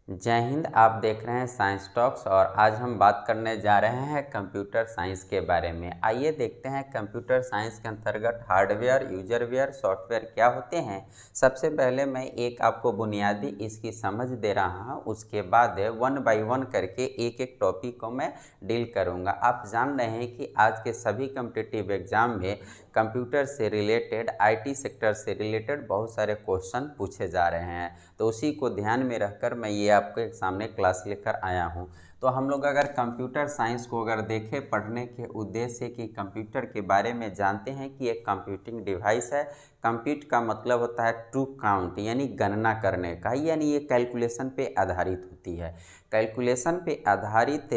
जय हिंद। आप देख रहे हैं साइंस टॉक्स और आज हम बात करने जा रहे हैं कंप्यूटर साइंस के बारे में। आइए देखते हैं कंप्यूटर साइंस के अंतर्गत हार्डवेयर, यूजरवेयर, सॉफ्टवेयर क्या होते हैं। सबसे पहले मैं एक आपको बुनियादी इसकी समझ दे रहा हूं, उसके बाद वन बाय वन करके एक एक टॉपिक को मैं डील करूंगा। आप जान रहे हैं कि आज के सभी कॉम्पिटिटिव एग्जाम में कंप्यूटर से रिलेटेड, आईटी सेक्टर से रिलेटेड बहुत सारे क्वेश्चन पूछे जा रहे हैं, तो उसी को ध्यान में रखकर मैं ये आपके सामने क्लास लेकर आया हूँ। तो हम लोग अगर कंप्यूटर साइंस को अगर देखें पढ़ने के उद्देश्य कि कंप्यूटर के बारे में जानते हैं कि एक कंप्यूटिंग डिवाइस है। कंप्यूट का मतलब होता है टू काउंट, यानी गणना करने का, यानी ये कैलकुलेशन पे आधारित होती है। कैलकुलेशन पे आधारित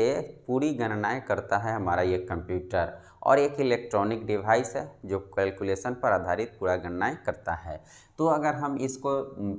पूरी गणनाएं करता है हमारा ये कंप्यूटर, और एक इलेक्ट्रॉनिक डिवाइस है जो कैलकुलेशन पर आधारित पूरा गणनाएं करता है। तो अगर हम इसको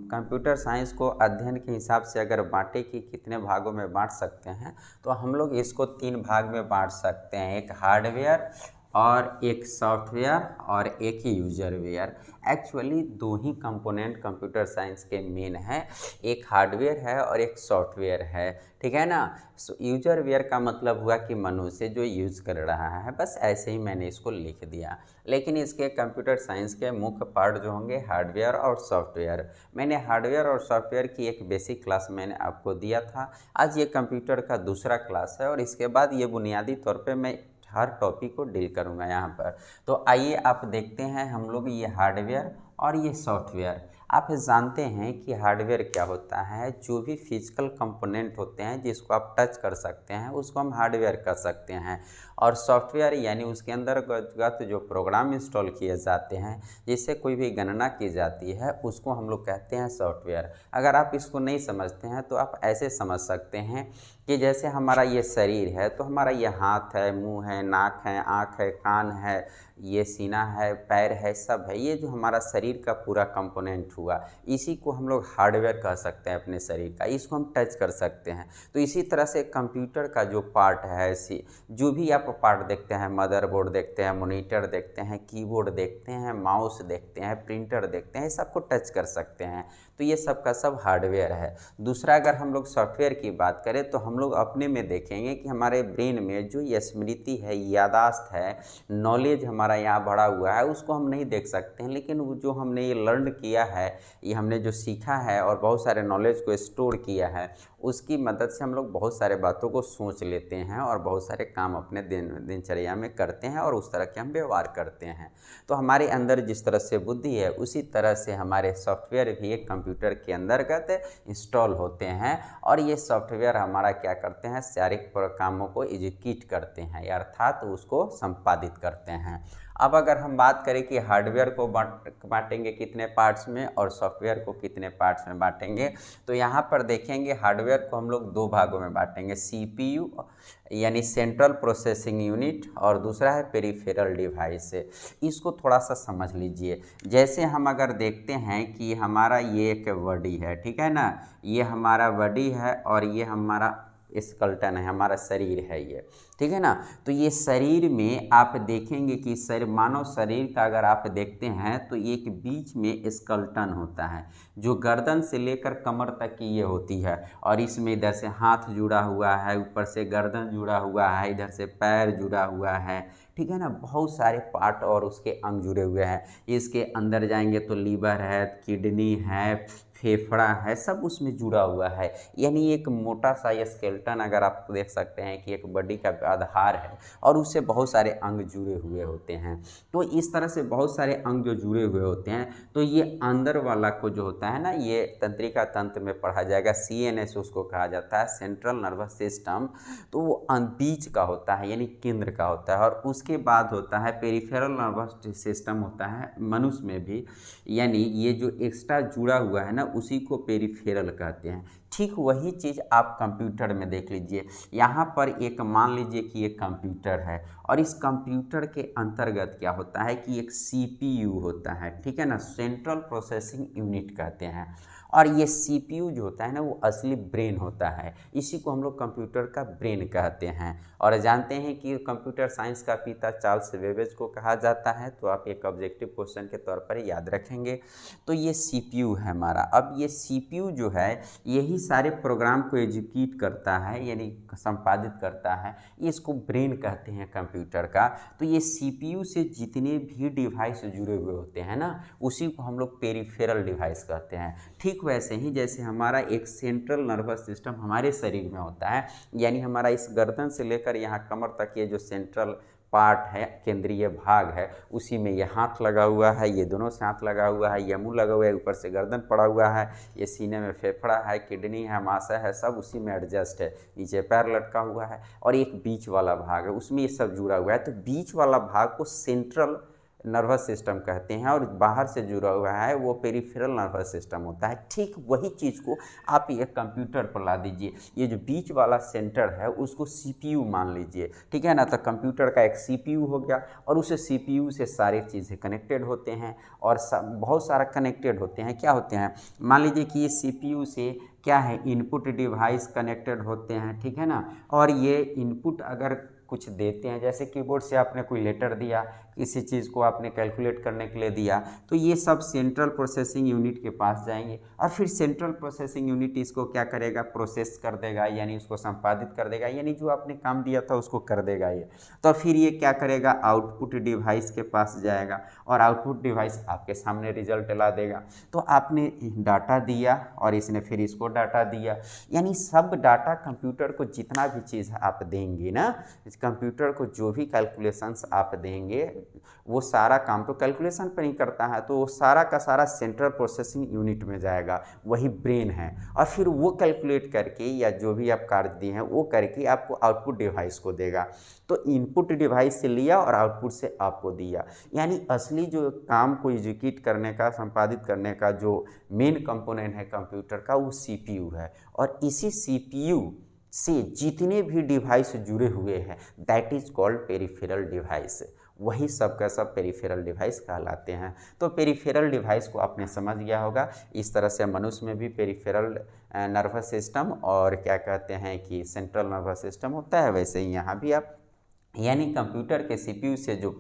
कंप्यूटर साइंस को अध्ययन के हिसाब से अगर बांटे कि कितने भागों में बांट सकते हैं, तो हम लोग इसको 3 भाग में बांट सकते हैं, एक हार्डवेयर और एक सॉफ्टवेयर और एक ही यूजरवेयर। एक्चुअली दो ही कंपोनेंट कंप्यूटर साइंस के मेन हैं, एक हार्डवेयर है और एक सॉफ्टवेयर है, ठीक है ना। यूजरवेयर का मतलब हुआ कि मनुष्य जो यूज़ कर रहा है, बस ऐसे ही मैंने इसको लिख दिया। लेकिन इसके कंप्यूटर साइंस के मुख्य पार्ट जो होंगे हार्डवेयर और सॉफ्टवेयर। मैंने हार्डवेयर और सॉफ्टवेयर की एक बेसिक क्लास मैंने आपको दिया था। आज ये कंप्यूटर का दूसरा क्लास है और इसके बाद ये बुनियादी तौर पे मैं हर टॉपिक को डील करूँगा यहाँ पर। तो आइए आप देखते हैं हम लोग ये हार्डवेयर और ये सॉफ्टवेयर। आप जानते हैं कि हार्डवेयर क्या होता है, जो भी फिजिकल कंपोनेंट होते हैं जिसको आप टच कर सकते हैं उसको हम हार्डवेयर कर सकते हैं। और सॉफ्टवेयर यानी उसके अंतर्गत जो प्रोग्राम इंस्टॉल किए जाते हैं जिससे कोई भी गणना की जाती है उसको हम लोग कहते हैं सॉफ्टवेयर। अगर आप इसको नहीं समझते हैं तो आप ऐसे समझ सकते हैं कि जैसे हमारा ये शरीर है, तो हमारा ये हाथ है, मुंह है, नाक है, आँख है, कान है, ये सीना है, पैर है, सब है। ये जो हमारा शरीर का पूरा कंपोनेंट हुआ, इसी को हम लोग हार्डवेयर कह सकते हैं अपने शरीर का, इसको हम टच कर सकते हैं। तो इसी तरह से कंप्यूटर का जो पार्ट है, जो भी आप पार्ट देखते हैं, मदरबोर्ड देखते हैं, मॉनिटर देखते हैं, कीबोर्ड देखते हैं, माउस देखते हैं, प्रिंटर देखते हैं, सबको टच कर सकते हैं। तो ये सब का सब हार्डवेयर है। दूसरा अगर हम लोग सॉफ्टवेयर की बात करें तो हम लोग अपने में देखेंगे कि हमारे ब्रेन में जो ये स्मृति है, यादाश्त है, नॉलेज हमारा यहाँ भरा हुआ है, उसको हम नहीं देख सकते हैं, लेकिन वो जो हमने ये लर्न किया है, ये हमने जो सीखा है और बहुत सारे नॉलेज को स्टोर किया है, उसकी मदद से हम लोग बहुत सारे बातों को सोच लेते हैं और बहुत सारे काम अपने दिनचर्या में करते हैं और उस तरह के हम व्यवहार करते हैं। तो हमारे अंदर जिस तरह से बुद्धि है उसी तरह से हमारे सॉफ्टवेयर भी एक कंप्यूटर के अंतर्गत इंस्टॉल होते हैं, और ये सॉफ्टवेयर हमारा क्या करते हैं, शारीरिक कामों को एग्जीक्यूट करते हैं, अर्थात उसको संपादित करते हैं। अब अगर हम बात करें कि हार्डवेयर को बांटेंगे कितने पार्ट्स में और सॉफ्टवेयर को कितने पार्ट्स में बांटेंगे, तो यहाँ पर देखेंगे हार्डवेयर को हम लोग 2 भागों में बांटेंगे, सीपीयू यानी सेंट्रल प्रोसेसिंग यूनिट, और दूसरा है पेरिफेरल डिवाइस। इसको थोड़ा सा समझ लीजिए। जैसे हम अगर देखते हैं कि हमारा ये एक बॉडी है, ठीक है ना, ये हमारा बॉडी है और ये हमारा स्केलेटन है, हमारा शरीर है ये, ठीक है ना। तो ये शरीर में आप देखेंगे कि मानव शरीर का अगर आप देखते हैं तो एक बीच में स्केलेटन होता है जो गर्दन से लेकर कमर तक की ये होती है, और इसमें इधर से हाथ जुड़ा हुआ है, ऊपर से गर्दन जुड़ा हुआ है, इधर से पैर जुड़ा हुआ है, ठीक है ना। बहुत सारे पार्ट और उसके अंग जुड़े हुए हैं। इसके अंदर जाएंगे तो लीवर है, किडनी है, फेफड़ा है, सब उसमें जुड़ा हुआ है। यानी एक मोटा सा ये स्केलेटन अगर आप देख सकते हैं कि एक बॉडी का आधार है और उससे बहुत सारे अंग जुड़े हुए होते हैं। तो इस तरह से बहुत सारे अंग जो जुड़े हुए होते हैं, तो ये अंदर वाला को जो होता है ना, ये तंत्रिका तंत्र में पढ़ा जाएगा, सीएनएस उसको कहा जाता है, सेंट्रल नर्वस सिस्टम। तो वो बीच का होता है यानी केंद्र का होता है, और उसके बाद होता है पेरिफेरल नर्वस सिस्टम होता है मनुष्य में भी, यानी ये जो एक्स्ट्रा जुड़ा हुआ है ना उसी को पेरिफेरल कहते हैं। ठीक वही चीज़ आप कंप्यूटर में देख लीजिए। यहाँ पर एक मान लीजिए कि एक कंप्यूटर है, और इस कंप्यूटर के अंतर्गत क्या होता है कि एक सीपीयू होता है, ठीक है ना, सेंट्रल प्रोसेसिंग यूनिट कहते हैं। और ये सीपीयू जो होता है ना वो असली ब्रेन होता है, इसी को हम लोग कंप्यूटर का ब्रेन कहते हैं। और जानते हैं कि कंप्यूटर साइंस का पिता चार्ल्स बेबेज को कहा जाता है, तो आप एक ऑब्जेक्टिव क्वेश्चन के तौर पर याद रखेंगे। तो ये सीपीयू है हमारा। अब ये सीपीयू जो है यही सारे प्रोग्राम को एग्जीक्यूट करता है, यानी संपादित करता है, ये इसको ब्रेन कहते हैं कंप्यूटर का। तो ये सीपीयू से जितने भी डिवाइस जुड़े हुए होते हैं ना, उसी को हम लोग पेरिफेरल डिवाइस कहते हैं। ठीक वैसे ही जैसे हमारा एक सेंट्रल नर्वस सिस्टम हमारे शरीर में होता है, यानी हमारा इस गर्दन से लेकर यहाँ कमर तक ये जो सेंट्रल पार्ट है, केंद्रीय भाग है, उसी में ये हाथ लगा हुआ है, ये दोनों से हाथ लगा हुआ है, ये मुंह लगा हुआ है, ऊपर से गर्दन पड़ा हुआ है, ये सीने में फेफड़ा है, किडनी है, मासा है, सब उसी में एडजस्ट है, नीचे पैर लटका हुआ है, और एक बीच वाला भाग है उसमें ये सब जुड़ा हुआ है। तो बीच वाला भाग को सेंट्रल नर्वस सिस्टम कहते हैं, और बाहर से जुड़ा हुआ है वो पेरिफेरल नर्वस सिस्टम होता है। ठीक वही चीज़ को आप ये कंप्यूटर पर ला दीजिए, ये जो बीच वाला सेंटर है उसको सीपीयू मान लीजिए, ठीक है ना। तो कंप्यूटर का एक सीपीयू हो गया, और उस सीपीयू से सारी चीज़ें कनेक्टेड होते हैं, और बहुत सारा कनेक्टेड होते हैं। क्या होते हैं, मान लीजिए कि ये सीपीयू से क्या है, इनपुट डिवाइस कनेक्टेड होते हैं, ठीक है ना। और ये इनपुट अगर कुछ देते हैं, जैसे कीबोर्ड से आपने कोई लेटर दिया, किसी चीज़ को आपने कैलकुलेट करने के लिए दिया, तो ये सब सेंट्रल प्रोसेसिंग यूनिट के पास जाएंगे, और फिर सेंट्रल प्रोसेसिंग यूनिट इसको क्या करेगा, प्रोसेस कर देगा, यानी उसको संपादित कर देगा, यानी जो आपने काम दिया था उसको कर देगा ये। तो फिर ये क्या करेगा, आउटपुट डिवाइस के पास जाएगा, और आउटपुट डिवाइस आपके सामने रिजल्ट ला देगा। तो आपने डाटा दिया और इसने फिर इसको डाटा दिया, यानी सब डाटा कंप्यूटर को जितना भी चीज़ आप देंगे ना, कंप्यूटर को जो भी कैलकुलेशंस आप देंगे, वो सारा काम तो कैलकुलेशन पर ही करता है, तो वो सारा का सारा सेंट्रल प्रोसेसिंग यूनिट में जाएगा, वही ब्रेन है। और फिर वो कैलकुलेट करके या जो भी आप कार्य दिए हैं वो करके आपको आउटपुट डिवाइस को देगा। तो इनपुट डिवाइस से लिया और आउटपुट से आपको दिया, यानी असली जो काम को एग्जीक्यूट करने का, संपादित करने का जो मेन कंपोनेंट है कंप्यूटर का, वो सीपीयू है। और इसी सीपीयू से जितने भी डिवाइस जुड़े हुए हैं, that is called peripheral device, वही सब का सब पेरिफेरल डिवाइस कहलाते हैं। तो पेरिफेरल डिवाइस को आपने समझ गया होगा। इस तरह से मनुष्य में भी पेरिफेरल नर्वस सिस्टम और क्या कहते हैं कि सेंट्रल नर्वस सिस्टम होता है, वैसे ही यहाँ भी आप, यानी कंप्यूटर के सीपीयू से जो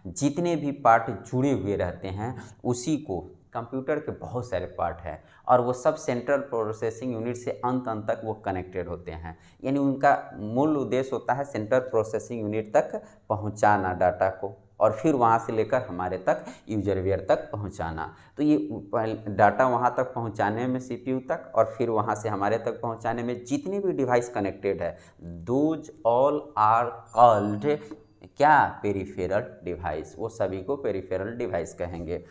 जितने भी पार्ट जुड़े हुए रहते हैं, उसी को, कंप्यूटर के बहुत सारे पार्ट हैं, और वो सब सेंट्रल प्रोसेसिंग यूनिट से अंत अंत तक वो कनेक्टेड होते हैं, यानी उनका मूल उद्देश्य होता है सेंट्रल प्रोसेसिंग यूनिट तक पहुंचाना डाटा को, और फिर वहाँ से लेकर हमारे तक यूजरवेयर तक पहुँचाना। तो ये डाटा वहाँ तक पहुँचाने में सीपीयू तक, और फिर वहाँ से हमारे तक पहुँचाने में जितने भी डिवाइस कनेक्टेड है, दोज ऑल आर कॉल्ड क्या, पेरिफेरल डिवाइस, वो सभी को पेरिफेरल डिवाइस कहेंगे।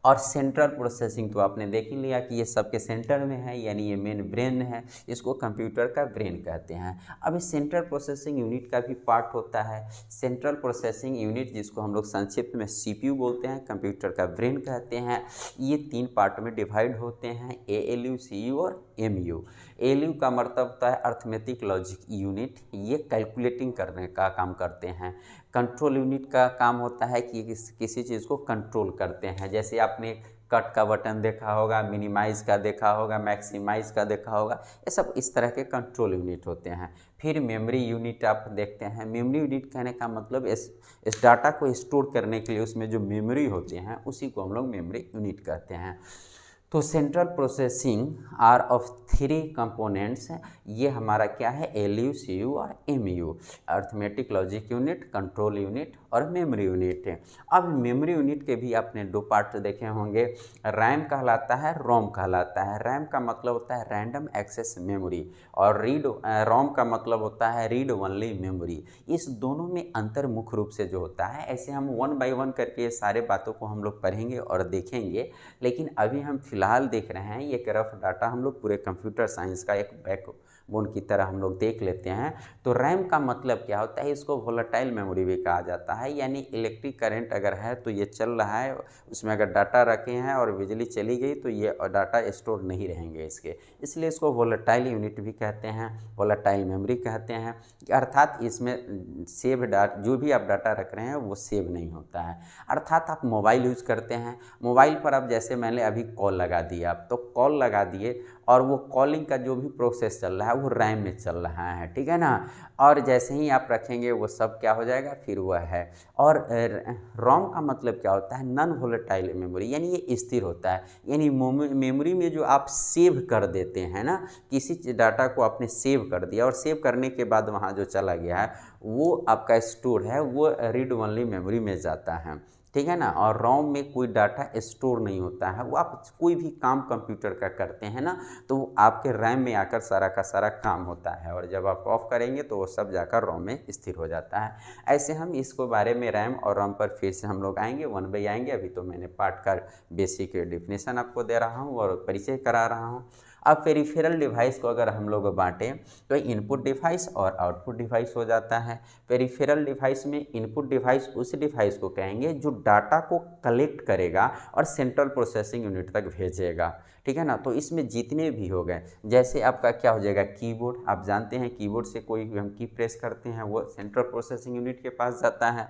और सेंट्रल प्रोसेसिंग तो आपने देख ही लिया कि ये सबके सेंटर में है, यानी ये मेन ब्रेन है, इसको कंप्यूटर का ब्रेन कहते हैं। अब इस सेंट्रल प्रोसेसिंग यूनिट का भी पार्ट होता है, सेंट्रल प्रोसेसिंग यूनिट जिसको हम लोग संक्षिप्त में सीपीयू बोलते हैं, कंप्यूटर का ब्रेन कहते हैं। ये 3 पार्ट में डिवाइड होते हैं, एएलयू, सीयू और एमयू। एएलयू का मतलब होता है अर्थमेटिक लॉजिक यूनिट, ये कैलकुलेटिंग करने का काम करते हैं। कंट्रोल यूनिट का काम होता है कि किसी चीज़ को कंट्रोल करते हैं, जैसे आपने कट का बटन देखा होगा, मिनिमाइज का देखा होगा, मैक्सिमाइज का देखा होगा, ये सब इस तरह के कंट्रोल यूनिट होते हैं। फिर मेमोरी यूनिट आप देखते हैं। मेमोरी यूनिट कहने का मतलब इस डाटा को स्टोर करने के लिए उसमें जो मेमोरी होती हैं उसी को हम लोग मेमोरी यूनिट कहते हैं। तो central processing are of 3 components, ये हमारा क्या है, एलयू, सीयू और MU, arithmetic logic unit, control unit और मेमोरी यूनिट है। अब मेमोरी यूनिट के भी आपने 2 पार्ट देखे होंगे, रैम कहलाता है, रोम कहलाता है। रैम का मतलब होता है रैंडम एक्सेस मेमोरी, और रोम का मतलब होता है रीड ओनली मेमोरी। इस दोनों में अंतर मुख्य रूप से जो होता है, ऐसे हम 1 बाय 1 करके ये सारे बातों को हम लोग पढ़ेंगे और देखेंगे, लेकिन अभी हम फिलहाल देख रहे हैं ये रफ डाटा हम लोग पूरे कंप्यूटर साइंस का एक बैकबोन की तरह हम लोग देख लेते हैं। तो रैम का मतलब क्या होता है, इसको वोलेटाइल मेमोरी भी कहा जाता है, है, यानी इलेक्ट्रिक करंट अगर है तो ये चल रहा है, उसमें अगर डाटा रखे हैं और बिजली चली गई तो ये डाटा स्टोर नहीं रहेंगे इसके, इसलिए इसको वोलेटाइल यूनिट भी कहते हैं, वोलेटाइल मेमोरी कहते हैं। अर्थात इसमें सेव डाटा, जो भी आप डाटा रख रहे हैं वो सेव नहीं होता है। अर्थात आप मोबाइल यूज़ करते हैं, मोबाइल पर अब जैसे मैंने अभी कॉल लगा दिया, आप तो कॉल लगा दिए और वो कॉलिंग का जो भी प्रोसेस चल रहा है वो रैम में चल रहा है, ठीक है ना। और जैसे ही आप रखेंगे वो सब क्या हो जाएगा, फिर वह है। और रोम का मतलब क्या होता है, नॉन वोलेटाइल मेमोरी, यानी ये स्थिर होता है, यानी मेमोरी में जो आप सेव कर देते हैं ना, किसी डाटा को आपने सेव कर दिया और सेव करने के बाद वहाँ जो चला गया है वो आपका स्टोर है, वो रीड ओनली मेमोरी में जाता है, ठीक है ना। और रोम में कोई डाटा स्टोर नहीं होता है, वो आप कोई भी काम कंप्यूटर का करते हैं ना तो वो आपके रैम में आकर सारा का सारा काम होता है, और जब आप ऑफ करेंगे तो वो सब जाकर रोम में स्थिर हो जाता है। ऐसे हम इसको बारे में रैम और रोम पर फिर से हम लोग आएंगे, वन बाई आएंगे। अभी तो मैंने पार्ट का बेसिक डेफिनेशन आपको दे रहा हूँ और परिचय करा रहा हूँ। अब पेरिफेरल डिवाइस को अगर हम लोग बांटें तो इनपुट डिवाइस और आउटपुट डिवाइस हो जाता है। पेरिफेरल डिवाइस में इनपुट डिवाइस उस डिवाइस को कहेंगे जो डाटा को कलेक्ट करेगा और सेंट्रल प्रोसेसिंग यूनिट तक भेजेगा, ठीक है ना। तो इसमें जितने भी हो गए, जैसे आपका क्या हो जाएगा, कीबोर्ड, आप जानते हैं कीबोर्ड से कोई भी हम की प्रेस करते हैं वो सेंट्रल प्रोसेसिंग यूनिट के पास जाता है।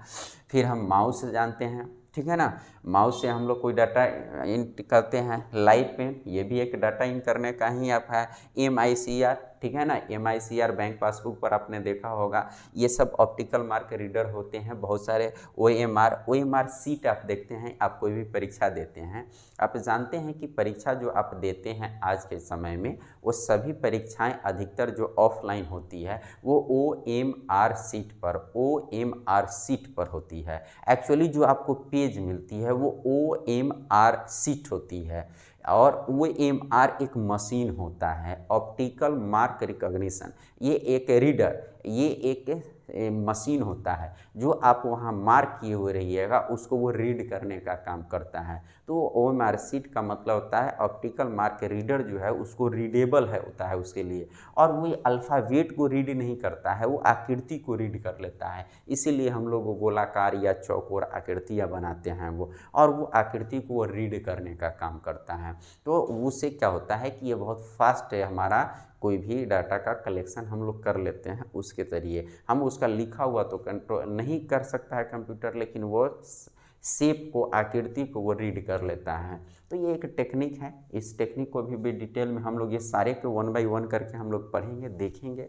फिर हम माउस जानते हैं, ठीक है ना, माउस से हम लोग कोई डाटा इन करते हैं। लाइव पेन, ये भी एक डाटा इन करने का ही आप है। MICR, ठीक है ना, MICR बैंक पासबुक पर आपने देखा होगा, ये सब ऑप्टिकल मार्क रीडर होते हैं बहुत सारे। OMR सीट आप देखते हैं, आप कोई भी परीक्षा देते हैं, आप जानते हैं कि परीक्षा जो आप देते हैं आज के समय में वो सभी परीक्षाएं अधिकतर जो ऑफलाइन होती है वो OMR सीट पर होती है। एक्चुअली जो आपको पेज मिलती है वो OMR सीट होती है, और OMR एक मशीन होता है, ऑप्टिकल मार्क रिकॉग्निशन। ये एक रीडर, ये एक मशीन होता है जो आप वहाँ मार्क किए हुए रहिएगा उसको वो रीड करने का काम करता है। तो OMR सीट का मतलब होता है ऑप्टिकल मार्क रीडर जो है उसको रीडेबल है होता है उसके लिए, और वो अल्फ़ाबेट को रीड नहीं करता है, वो आकृति को रीड कर लेता है। इसीलिए हम लोग गोलाकार या चौकोर आकृतियाँ बनाते हैं वो, और वो आकृति को वो रीड करने का काम करता है। तो उससे क्या होता है कि ये बहुत फास्ट है, हमारा कोई भी डाटा का कलेक्शन हम लोग कर लेते हैं उसके ज़रिए। हम उसका लिखा हुआ तो कंट्रोल नहीं कर सकता है कंप्यूटर, लेकिन वो शेप को, आकृति को वो रीड कर लेता है। तो ये एक टेक्निक है, इस टेक्निक को भी डिटेल में हम लोग ये सारे को वन बाई वन करके हम लोग पढ़ेंगे, देखेंगे।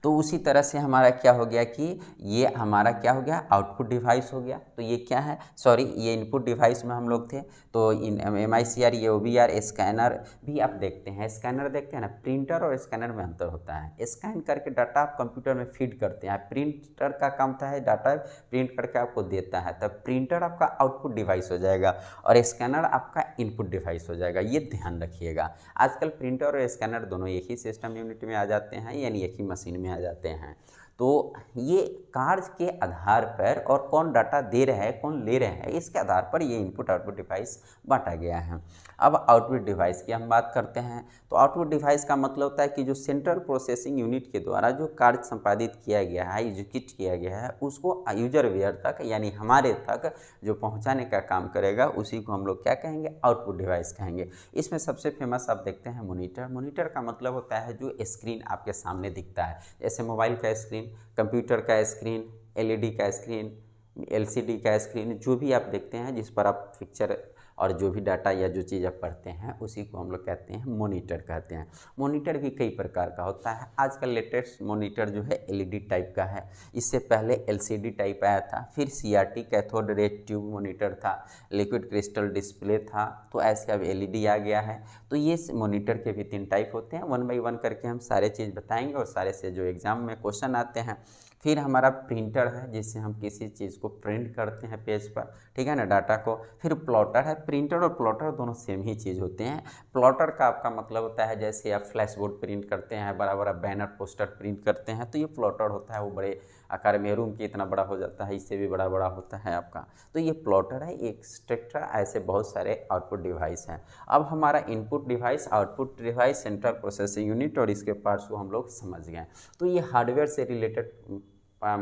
तो उसी तरह से हमारा क्या हो गया कि ये हमारा क्या हो गया, आउटपुट डिवाइस हो गया। तो ये क्या है, सॉरी, ये इनपुट डिवाइस में हम लोग थे। तो इन MICR, ये OBR, स्कैनर भी आप देखते हैं, स्कैनर देखते हैं ना, प्रिंटर और स्कैनर में अंतर होता है। स्कैन करके डाटा आप कंप्यूटर में फीड करते हैं, प्रिंटर का काम होता है डाटा प्रिंट करके आपको देता है, तब प्रिंटर आपका आउटपुट डिवाइस हो जाएगा और स्कैनर आपका इनपुट डिवाइस हो जाएगा। ये ध्यान रखिएगा, आजकल प्रिंटर और स्कैनर दोनों एक ही सिस्टम यूनिट में आ जाते हैं, यानी एक ही मशीन में आ जाते हैं। तो ये कार्य के आधार पर और कौन डाटा दे रहा है कौन ले रहा है इसके आधार पर ये इनपुट आउटपुट डिवाइस बांटा गया है। अब आउटपुट डिवाइस की हम बात करते हैं। तो आउटपुट डिवाइस का मतलब होता है कि जो सेंट्रल प्रोसेसिंग यूनिट के द्वारा जो कार्य संपादित किया गया है, एग्जीक्यूट किया गया है, उसको यूजर वेयर तक यानी हमारे तक जो पहुंचाने का काम करेगा उसी को हम लोग क्या कहेंगे, आउटपुट डिवाइस कहेंगे। इसमें सबसे फेमस आप देखते हैं मॉनिटर। मॉनिटर का मतलब होता है जो स्क्रीन आपके सामने दिखता है, जैसे मोबाइल का स्क्रीन, कंप्यूटर का स्क्रीन, LED का स्क्रीन, LCD का स्क्रीन, जो भी आप देखते हैं जिस पर आप पिक्चर और जो भी डाटा या जो चीज़ आप पढ़ते हैं उसी को हम लोग कहते हैं मॉनिटर कहते हैं। मॉनिटर भी कई प्रकार का होता है। आजकल लेटेस्ट मॉनिटर जो है LED टाइप का है, इससे पहले LCD टाइप आया था, फिर CRT cathode ray tube monitor था, लिक्विड क्रिस्टल डिस्प्ले था, तो ऐसे अब LED आ गया है। तो ये मॉनिटर के भी 3 टाइप होते हैं, वन बाई वन करके हम सारे चीज़ बताएंगे और सारे से जो एग्ज़ाम में क्वेश्चन आते हैं। फिर हमारा प्रिंटर है जिससे हम किसी चीज़ को प्रिंट करते हैं पेज पर, ठीक है ना, डाटा को। फिर प्लॉटर है, प्रिंटर और प्लॉटर दोनों सेम ही चीज़ होते हैं। प्लॉटर का आपका मतलब होता है जैसे आप फ्लैश बोर्ड प्रिंट करते हैं, बड़ा बड़ा बैनर पोस्टर प्रिंट करते हैं, तो ये प्लॉटर होता है, वो बड़े आकार में रूम के इतना बड़ा हो जाता है, इससे भी बड़ा बड़ा होता है आपका। तो ये प्लॉटर है, एक्सेट्रा, ऐसे बहुत सारे आउटपुट डिवाइस हैं। अब हमारा input device, output device, central processing unit और इसके पार्ट्स को हम लोग समझ गए। तो ये हार्डवेयर से रिलेटेड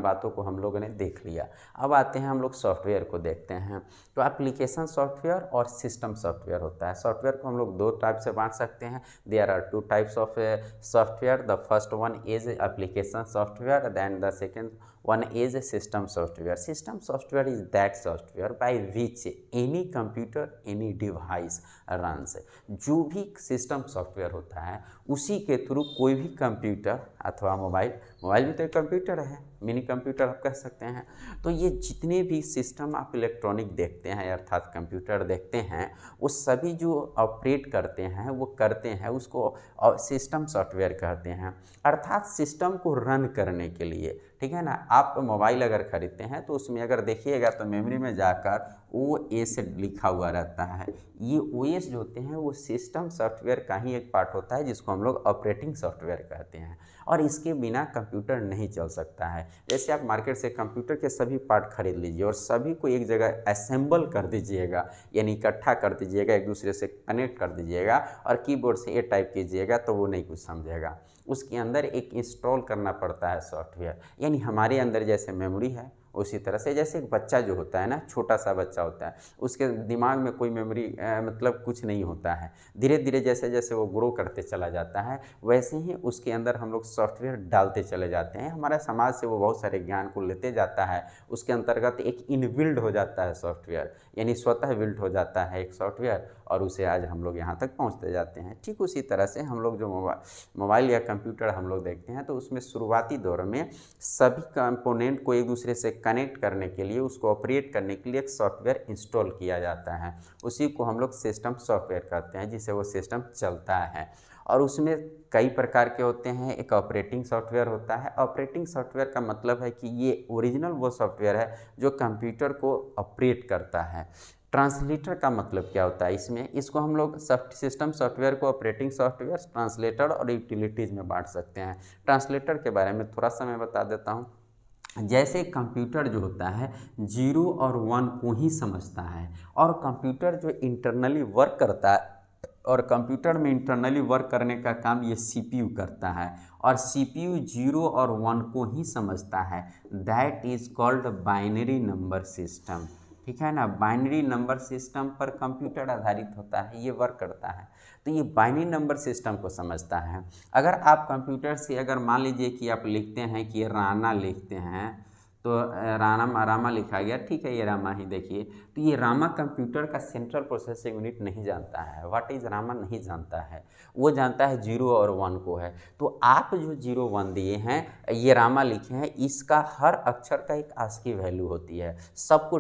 बातों को हम लोगों ने देख लिया। अब आते हैं हम लोग सॉफ्टवेयर को देखते हैं। तो एप्लीकेशन सॉफ्टवेयर और सिस्टम सॉफ्टवेयर होता है। सॉफ्टवेयर को हम लोग दो टाइप से बांट सकते हैं। There are two types of software. The first one is application software, then the second one is a system software. System software is that software by which any computer any device runs. जो भी system software होता है उसी के through कोई भी computer अथवा mobile भी तो एक कंप्यूटर है, मिनी कंप्यूटर आप कह सकते हैं। तो ये जितने भी सिस्टम आप इलेक्ट्रॉनिक देखते हैं अर्थात कंप्यूटर देखते हैं, वो सभी जो ऑपरेट करते हैं वो करते हैं उसको सिस्टम सॉफ्टवेयर कहते हैं। अर्थात सिस्टम को रन करने के लिए, ठीक है ना। आप मोबाइल अगर ख़रीदते हैं तो उसमें अगर देखिएगा तो मेमोरी में जाकर OS लिखा हुआ रहता है। ये OS जो होते हैं वो सिस्टम सॉफ्टवेयर का ही एक पार्ट होता है जिसको हम लोग ऑपरेटिंग सॉफ्टवेयर कहते हैं, और इसके बिना कंप्यूटर नहीं चल सकता है। जैसे आप मार्केट से कंप्यूटर के सभी पार्ट खरीद लीजिए और सभी को एक जगह असेंबल कर दीजिएगा, यानी इकट्ठा कर दीजिएगा, एक दूसरे से कनेक्ट कर दीजिएगा और कीबोर्ड से ये टाइप कीजिएगा तो वो नहीं कुछ समझेगा। उसके अंदर एक इंस्टॉल करना पड़ता है सॉफ्टवेयर। यानी हमारे अंदर जैसे मेमोरी है उसी तरह से जैसे एक बच्चा जो होता है ना, छोटा सा बच्चा होता है, उसके दिमाग में कोई मेमोरी मतलब कुछ नहीं होता है। धीरे धीरे जैसे जैसे वो ग्रो करते चला जाता है वैसे ही उसके अंदर हम लोग सॉफ्टवेयर डालते चले जाते हैं। हमारे समाज से वो बहुत सारे ज्ञान को लेते जाता है, उसके अंतर्गत एक इनबिल्ड हो जाता है सॉफ्टवेयर, यानी स्वतः बिल्ड हो जाता है एक सॉफ्टवेयर, और उसे आज हम लोग यहाँ तक पहुँचते जाते हैं। ठीक उसी तरह से हम लोग जो मोबाइल या कंप्यूटर हम लोग देखते हैं तो उसमें शुरुआती दौर में सभी कंपोनेंट को एक दूसरे से कनेक्ट करने के लिए, उसको ऑपरेट करने के लिए एक सॉफ्टवेयर इंस्टॉल किया जाता है। उसी को हम लोग सिस्टम सॉफ्टवेयर कहते हैं, जिससे वो सिस्टम चलता है। और उसमें कई प्रकार के होते हैं। एक ऑपरेटिंग सॉफ्टवेयर होता है। ऑपरेटिंग सॉफ्टवेयर का मतलब है कि ये ओरिजिनल वो सॉफ्टवेयर है जो कंप्यूटर को ऑपरेट करता है। ट्रांसलेटर का मतलब क्या होता है इसमें, इसको हम लोग सिस्टम सॉफ्टवेयर को ऑपरेटिंग सॉफ्टवेयर, ट्रांसलेटर और यूटिलिटीज़ में बांट सकते हैं। ट्रांसलेटर के बारे में थोड़ा सा मैं बता देता हूँ। जैसे कंप्यूटर जो होता है 0 और 1 को ही समझता है, और कंप्यूटर जो इंटरनली वर्क करता है, और कंप्यूटर में इंटरनली वर्क करने का काम ये CPU करता है, और CPU 0 और 1 को ही समझता है। That is called binary number system. ठीक है ना, बाइनरी नंबर सिस्टम पर कंप्यूटर आधारित होता है, ये वर्क करता है। तो ये बाइनरी नंबर सिस्टम को समझता है। अगर आप कंप्यूटर से अगर मान लीजिए कि आप लिखते हैं कि राना लिखते हैं, तो रामा लिखा गया, ठीक है, ये रामा ही देखिए। तो ये रामा कंप्यूटर का सेंट्रल प्रोसेसिंग यूनिट नहीं जानता है, व्हाट इज़ रामा नहीं जानता है, वो जानता है 0 और 1 को है। तो आप जो 0 1 दिए हैं, ये रामा लिखे हैं, इसका हर अक्षर का एक ASCII वैल्यू होती है। सबको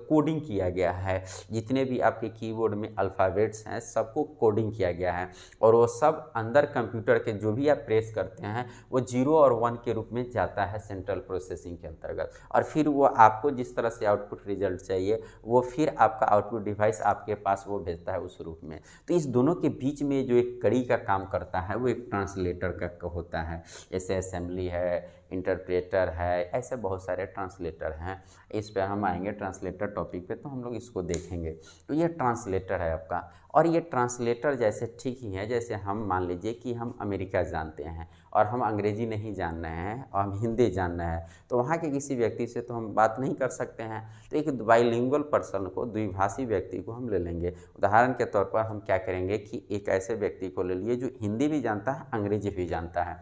कोडिंग किया गया है। जितने भी आपके कीबोर्ड में अल्फ़ाबेट्स हैं सबको कोडिंग किया गया है, और वो सब अंदर कंप्यूटर के जो भी आप प्रेस करते हैं वो 0 और 1 के रूप में जाता है सेंट्रल प्रोसेसिंग के अंतर्गत, और फिर वो आपको जिस तरह से आउटपुट रिजल्ट चाहिए वो फिर आपका आउटपुट डिवाइस आपके पास वो भेजता है उस रूप में। तो इस दोनों के बीच में जो एक कड़ी का काम करता है वो एक ट्रांसलेटर का होता है। जैसे असेंबली है, इंटरप्रेटर है, ऐसे बहुत सारे ट्रांसलेटर हैं। इस पे हम आएंगे ट्रांसलेटर टॉपिक पे, तो हम लोग इसको देखेंगे। तो ये ट्रांसलेटर है आपका, और ये ट्रांसलेटर जैसे ठीक ही है जैसे हम मान लीजिए कि हम अमेरिका जानते हैं और हम अंग्रेजी नहीं जान रहे हैं और हम हिंदी जान रहे हैं, तो वहाँ के किसी व्यक्ति से तो हम बात नहीं कर सकते हैं। तो एक बाइलिंगुअल पर्सन को, द्विभाषी व्यक्ति को हम ले लेंगे। उदाहरण के तौर पर हम क्या करेंगे कि एक ऐसे व्यक्ति को ले लिए जो हिंदी भी जानता है, अंग्रेजी भी जानता है।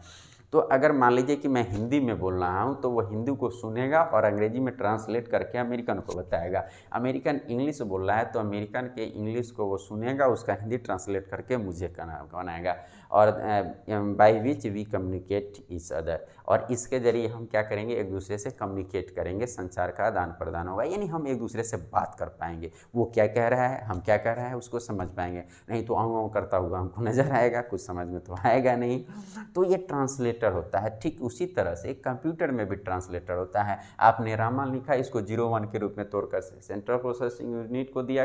तो अगर मान लीजिए कि मैं हिंदी में बोल रहा हूँ तो वो हिंदी को सुनेगा और अंग्रेजी में ट्रांसलेट करके अमेरिकन को बताएगा। अमेरिकन इंग्लिश बोल रहा है तो अमेरिकन के इंग्लिश को वो सुनेगा, उसका हिंदी ट्रांसलेट करके मुझे बनाएगा, और by which we communicate each other. और इसके ज़रिए हम क्या करेंगे, एक दूसरे से कम्युनिकेट करेंगे, संचार का आदान प्रदान होगा, यानी हम एक दूसरे से बात कर पाएंगे। वो क्या कह रहा है, हम क्या कह रहे हैं, उसको समझ पाएंगे। नहीं तो आऊँ करता हुआ हमको नज़र आएगा, कुछ समझ में तो आएगा नहीं। तो ये ट्रांसलेटर होता है। ठीक उसी तरह से कंप्यूटर में भी ट्रांसलेटर होता है। आपने रामा लिखा, इसको 0 1 के रूप में तोड़कर सेंट्रल प्रोसेसिंग यूनिट को दिया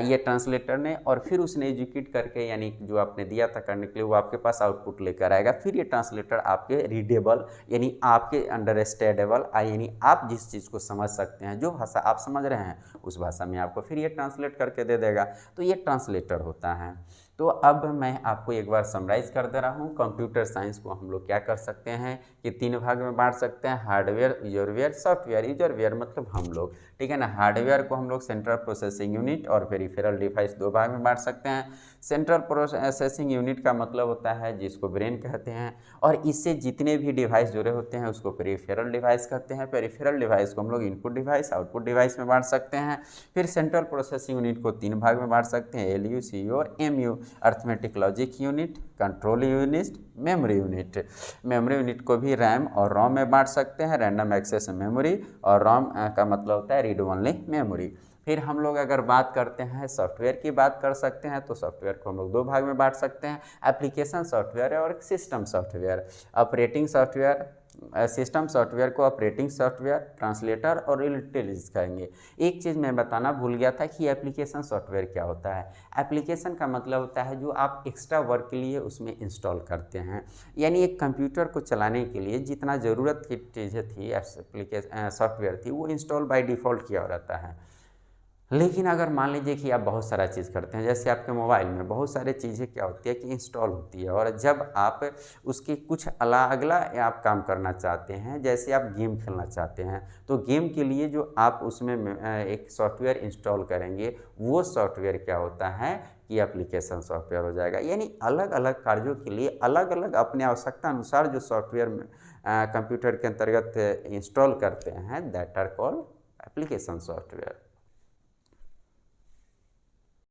ये ट्रांसलेटर ने, और फिर उसने एग्जीक्यूट करके, यानी जो आपने दिया था करने के लिए, वो आपके पास आउटपुट लेकर आएगा। फिर ये ट्रांसलेटर आपके रीडेबल, यानी आपके अंडरस्टैंडेबल, यानी आप जिस चीज़ को समझ सकते हैं, जो भाषा आप समझ रहे हैं उस भाषा में आपको फिर ये ट्रांसलेट करके दे देगा। तो ये ट्रांसलेटर होता है। तो अब मैं आपको एक बार समराइज़ कर दे रहा हूँ। कंप्यूटर साइंस को हम लोग क्या कर सकते हैं कि 3 भाग में बाँट सकते हैं, हार्डवेयर, यूजरवेयर, सॉफ्टवेयर। यूजरवेयर मतलब हम लोग, ठीक है ना। हार्डवेयर को हम लोग सेंट्रल प्रोसेसिंग यूनिट और पेरिफेरल डिवाइस 2 भाग में बाँट सकते हैं। सेंट्रल प्रोसेसिंग यूनिट का मतलब होता है जिसको ब्रेन कहते हैं, और इससे जितने भी डिवाइस जुड़े होते हैं उसको पेरिफेरल डिवाइस कहते हैं। पेरिफेरल डिवाइस को हम लोग इनपुट डिवाइस, आउटपुट डिवाइस में बाँट सकते हैं। फिर सेंट्रल प्रोसेसिंग यूनिट को 3 भाग में बाँट सकते हैं, एलयू, सीयू और MU. Arithmetic logic unit, control unit, memory unit. Memory unit को भी रैम और रोम में बांट सकते हैं, रैंडम एक्सेस मेमोरी, और रोम का मतलब होता है रीड ओनली मेमोरी। फिर हम लोग अगर बात करते हैं सॉफ्टवेयर की बात कर सकते हैं, तो सॉफ्टवेयर को हम लोग 2 भाग में बांट सकते हैं, एप्लीकेशन सॉफ्टवेयर और system software. Operating software, system software को ऑपरेटिंग सॉफ्टवेयर, ट्रांसलेटर और इंटेलिजेंस कहेंगे। एक चीज़ मैं बताना भूल गया था कि एप्लीकेशन सॉफ्टवेयर क्या होता है। एप्लीकेशन का मतलब होता है जो आप एक्स्ट्रा वर्क के लिए उसमें इंस्टॉल करते हैं, यानी एक कंप्यूटर को चलाने के लिए जितना ज़रूरत की चीज़ें थी, एप्लीकेशन सॉफ्टवेयर थी, वो इंस्टॉल बाय डिफ़ॉल्ट किया रहता है। लेकिन अगर मान लीजिए कि आप बहुत सारा चीज़ करते हैं, जैसे आपके मोबाइल में बहुत सारी चीज़ें क्या होती है कि इंस्टॉल होती है, और जब आप उसके कुछ अगला आप काम करना चाहते हैं, जैसे आप गेम खेलना चाहते हैं, तो गेम के लिए जो आप उसमें एक सॉफ्टवेयर इंस्टॉल करेंगे, वो सॉफ्टवेयर क्या होता है कि एप्लीकेशन सॉफ्टवेयर हो जाएगा। यानी अलग अलग कार्यों के लिए अलग अलग अपने आवश्यकता अनुसार जो सॉफ्टवेयर कंप्यूटर के अंतर्गत इंस्टॉल करते हैं, that are called application software.